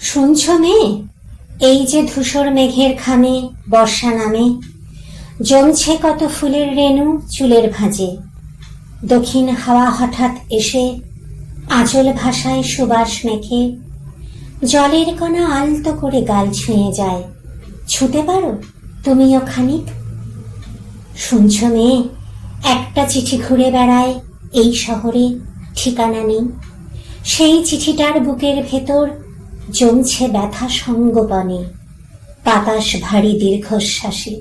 শুনছো মেয়ে, এই যে ধূসর মেঘের খামে বর্ষা নামে, জমছে কত ফুলের রেণু চুলের ভাঁজে। দক্ষিণ হাওয়া হঠাৎ এসে আঁচল ভাষায় সুবাস মেখে, জলের কণা আলতো করে গাল ছুঁয়ে যায়। ছুঁতে পারো তুমিও খানিক? শুনছো মেয়ে, একটা চিঠি ঘুরে বেড়ায় এই শহরে, ঠিকানা নেই। সেই চিঠিটার বুকের ভেতর জমছে ব্যথা সঙ্গোপনে, বাতাস ভারী দীর্ঘশ্বাসে।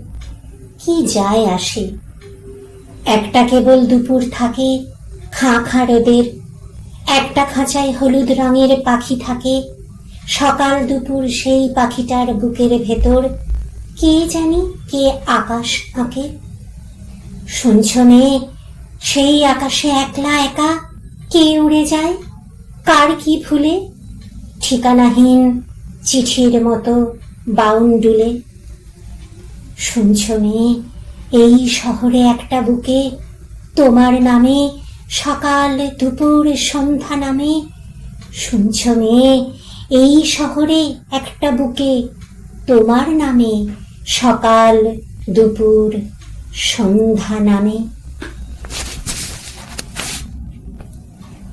কি যায় আসে, একটা কেবল দুপুর থাকে খাঁ খাঁ রোদের, একটা খাঁচায় হলুদ রঙের পাখি থাকে। সকাল দুপুর সেই পাখিটার বুকের ভেতর কে জানি কে আকাশ আঁকে। শুনছো মেয়ে, সেই আকাশে একলা একা কে উড়ে যায়, কার কি ভুলে, ঠিকানাহীন চিঠির মতো বাউন্ডুলে। শুনছো মেয়ে, এই শহরে একটা বুকে তোমার নামে সকাল দুপুর সন্ধ্যা নামে। শুনছো মেয়ে, এই শহরে একটা বুকে তোমার নামে সকাল দুপুর সন্ধ্যা নামে।